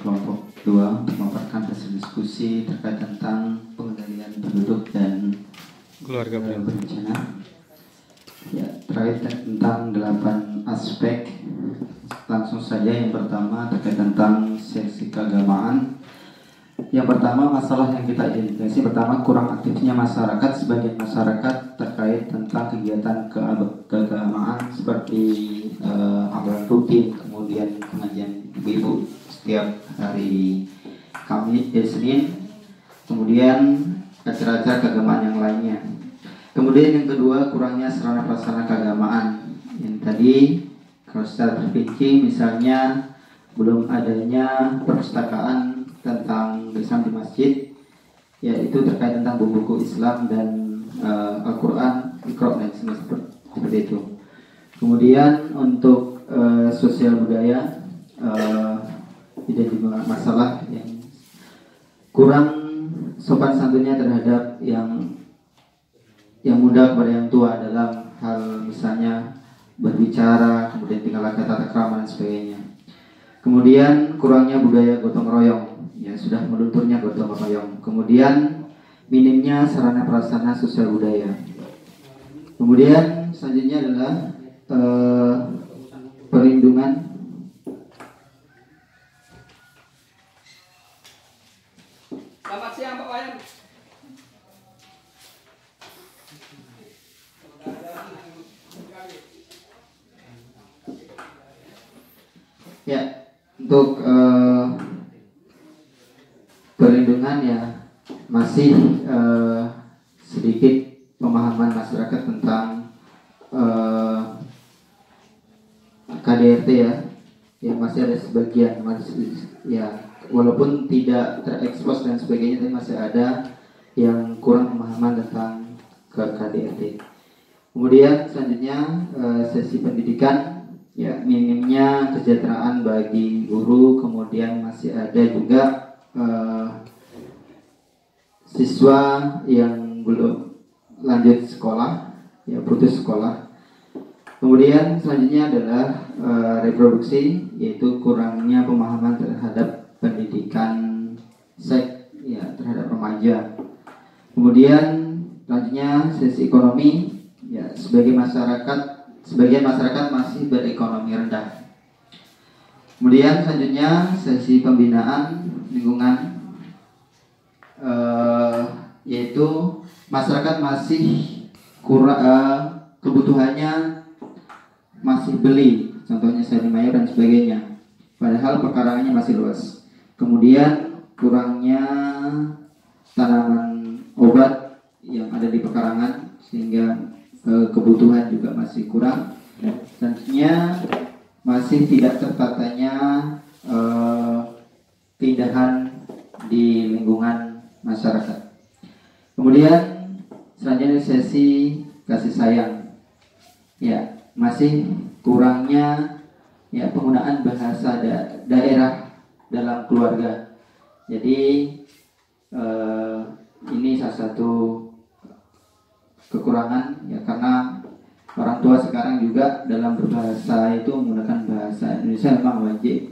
kelompok 2 untuk memaparkan hasil diskusi terkait tentang pengendalian penduduk dan keluarga berencana. Ya, terkait tentang 8 aspek. Langsung saja yang pertama terkait tentang seksi keagamaan. Yang pertama, masalah yang kita identifikasi pertama kurang aktifnya masyarakat, sebagian masyarakat terkait tentang kegiatan keagamaan seperti amalan rutin, kemudian pengajian ibu setiap hari Senin, kemudian acara-acara keagamaan yang lainnya. Kemudian yang kedua, kurangnya sarana prasarana keagamaan. Yang tadi kalau secara terperinci misalnya belum adanya perpustakaan tentang Islam di masjid, yaitu terkait tentang buku-buku Islam dan Al-Quran, Iqra dan seperti itu. Kemudian untuk sosial budaya, jadi masalah yang kurang sopan santunnya terhadap yang muda kepada yang tua dalam hal misalnya berbicara, kemudian tingkah laku, tata krama dan sebagainya. Kemudian kurangnya budaya gotong royong, ya sudah melunturnya gotong royong. Kemudian minimnya sarana prasarana sosial budaya. Kemudian selanjutnya adalah perlindungan Selamat siang Pak Wayan. ya untuk perlindungan ya masih sedikit pemahaman masyarakat tentang KDRT ya masih ada sebagian ya walaupun tidak terekspos dan sebagainya, tapi masih ada yang kurang pemahaman tentang ke KDRT. Kemudian selanjutnya sesi pendidikan, ya minimnya kesejahteraan bagi guru, kemudian masih ada juga siswa yang belum lanjut sekolah, ya putus sekolah. Kemudian selanjutnya adalah reproduksi, yaitu kurangnya pemahaman terhadap pendidikan seks, ya terhadap remaja. Kemudian selanjutnya sesi ekonomi, ya sebagian masyarakat masih berekonomi rendah. Kemudian selanjutnya sesi pembinaan lingkungan, yaitu masyarakat masih kebutuhannya masih beli, contohnya sayur mayur dan sebagainya, padahal pekarangannya masih luas. Kemudian kurangnya tanaman obat yang ada di pekarangan sehingga kebutuhan juga masih kurang. Selanjutnya masih tidak tertatanya keindahan di lingkungan masyarakat. Kemudian selanjutnya sesi kasih sayang, ya masih kurangnya ya penggunaan bahasa daerah dalam keluarga. Jadi ini salah satu kekurangan ya, karena orang tua sekarang juga dalam berbahasa itu menggunakan bahasa Indonesia memang wajib,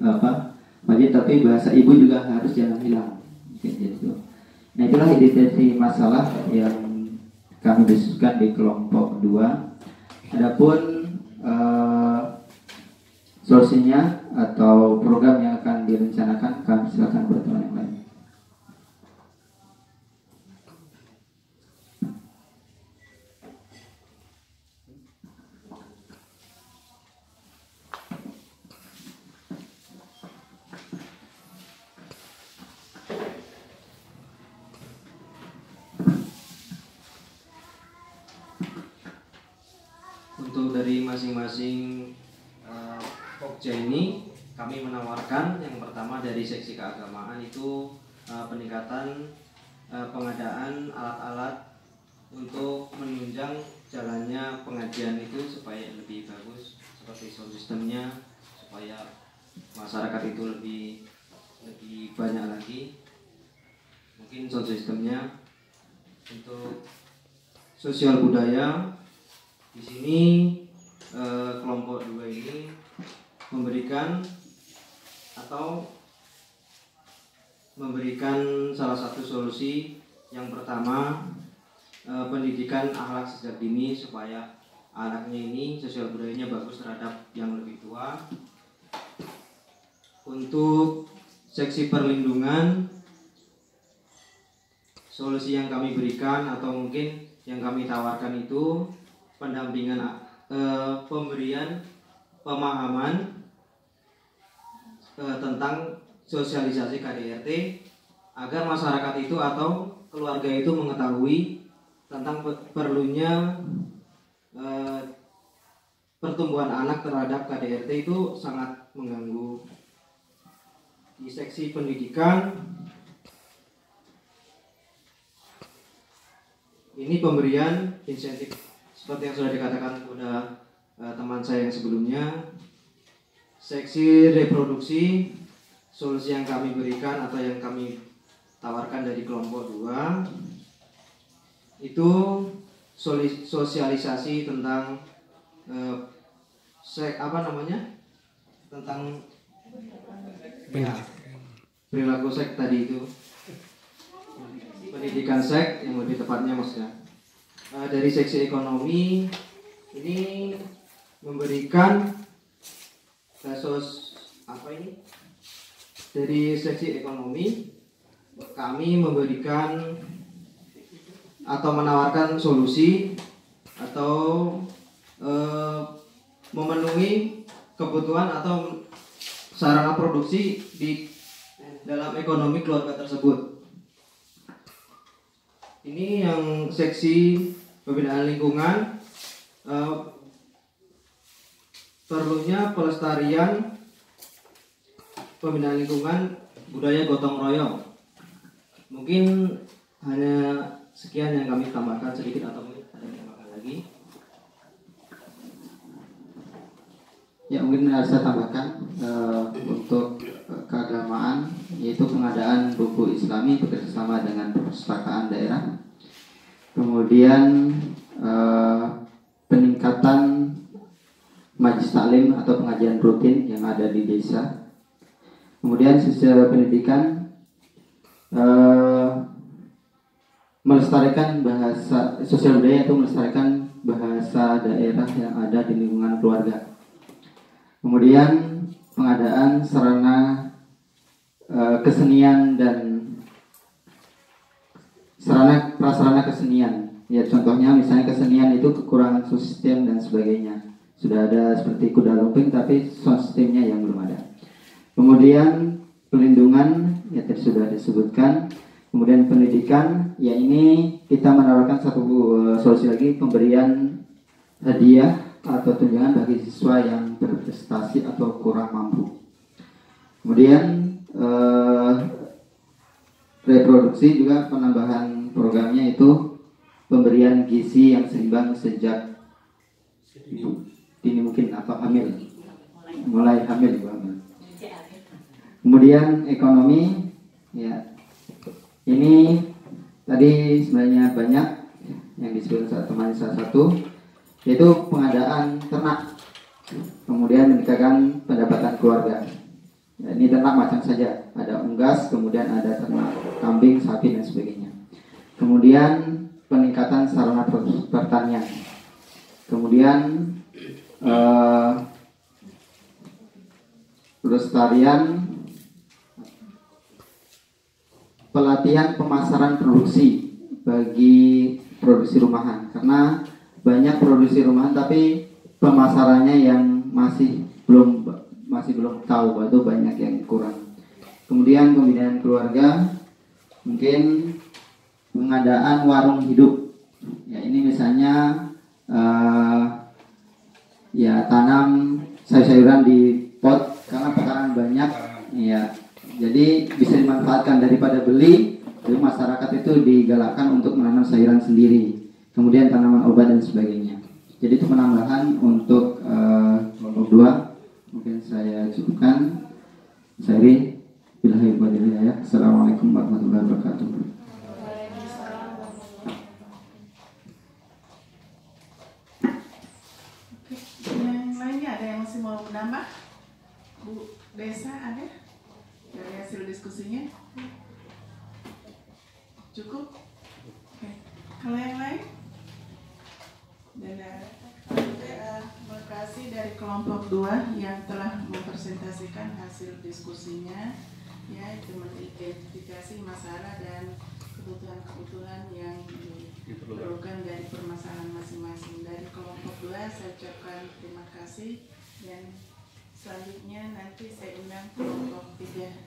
tapi bahasa ibu juga harus jangan hilang gitu. Nah itulah identifikasi masalah yang kami diskusikan di kelompok 2. Adapun solusinya atau program yang akan direncanakan, kami silakan buat teman yang lain. Untuk dari masing-masing Pokja ini kami menawarkan yang pertama dari seksi keagamaan itu peningkatan pengadaan alat-alat untuk menunjang jalannya pengajian itu supaya lebih bagus, seperti sound systemnya, supaya masyarakat itu lebih banyak lagi mungkin sound systemnya. Untuk sosial budaya di sini kelompok 2 ini memberikan atau memberikan salah satu solusi. Yang pertama, pendidikan akhlak sejak dini supaya anaknya ini sosial budayanya bagus terhadap yang lebih tua. Untuk seksi perlindungan, solusi yang kami berikan atau mungkin yang kami tawarkan itu pendampingan, pemberian pemahaman tentang sosialisasi KDRT agar masyarakat itu atau keluarga itu mengetahui tentang perlunya pertumbuhan anak terhadap KDRT itu sangat mengganggu. Di seksi pendidikan ini pemberian insentif seperti yang sudah dikatakan kepada teman saya yang sebelumnya. Seksi reproduksi, solusi yang kami berikan atau yang kami tawarkan dari kelompok 2 itu sosialisasi tentang tentang ya, perilaku seks tadi itu, pendidikan seks yang lebih tepatnya maksudnya. Dari seksi ekonomi ini memberikan dari seksi ekonomi kami memberikan atau menawarkan solusi atau memenuhi kebutuhan atau sarana produksi di dalam ekonomi keluarga tersebut. Ini yang seksi pembinaan lingkungan, perlunya pelestarian pembinaan lingkungan budaya gotong royong. Mungkin hanya sekian yang kami tambahkan sedikit atau mungkin ada yang tambahkan lagi. Ya, mungkin harus saya tambahkan untuk keagamaan, yaitu pengadaan buku Islami bekerjasama dengan perpustakaan daerah. Kemudian peningkatan majlis taklim atau pengajian rutin yang ada di desa. Kemudian secara pendidikan melestarikan bahasa sosial budaya atau melestarikan bahasa daerah yang ada di lingkungan keluarga. Kemudian pengadaan sarana kesenian dan prasarana kesenian. Ya, contohnya misalnya kesenian itu kekurangan sistem dan sebagainya. Sudah ada seperti kuda lumping tapi sistemnya yang belum ada. Kemudian pelindungan ya tadi sudah disebutkan. Kemudian pendidikan, ya ini kita menawarkan satu solusi lagi, pemberian hadiah atau tunjangan bagi siswa yang berprestasi atau kurang mampu. Kemudian reproduksi juga penambahan programnya itu pemberian gizi yang seimbang sejak dini mungkin atau mulai hamil. Kemudian ekonomi, ya ini tadi sebenarnya banyak yang disebut teman salah satu, yaitu pengadaan ternak, kemudian meningkatkan pendapatan keluarga. Ya, ini ternak macam saja, ada unggas, kemudian ada ternak kambing, sapi dan sebagainya. Kemudian peningkatan sarana pertanian, kemudian pelestarian, pelatihan pemasaran produksi bagi produksi rumahan, karena banyak produksi rumahan tapi pemasarannya yang masih belum tahu, atau banyak yang kurang. Kemudian pembinaan keluarga, mungkin pengadaan warung hidup. Ya, ini misalnya ya tanam sayur-sayuran di pot karena pekarangan banyak, ya. Jadi bisa dimanfaatkan daripada beli, jadi masyarakat itu digalakkan untuk menanam sayuran sendiri, kemudian tanaman obat dan sebagainya. Jadi itu penambahan untuk kelompok 2. Mungkin saya cukupkan. Saya billahi walhidayah. Assalamualaikum warahmatullahi wabarakatuh. Yang lainnya ada yang masih mau menambah? Bu Desa ada? Dari hasil diskusinya? Cukup? Oke. Kalau yang lain? Dan terima kasih dari kelompok 2 yang telah mempresentasikan hasil diskusinya, ya, itu mengidentifikasi masalah dan kebutuhan-kebutuhan yang diperlukan dari permasalahan masing-masing. Dari kelompok 2 saya ucapkan terima kasih, dan selanjutnya nanti saya undang kelompok 3.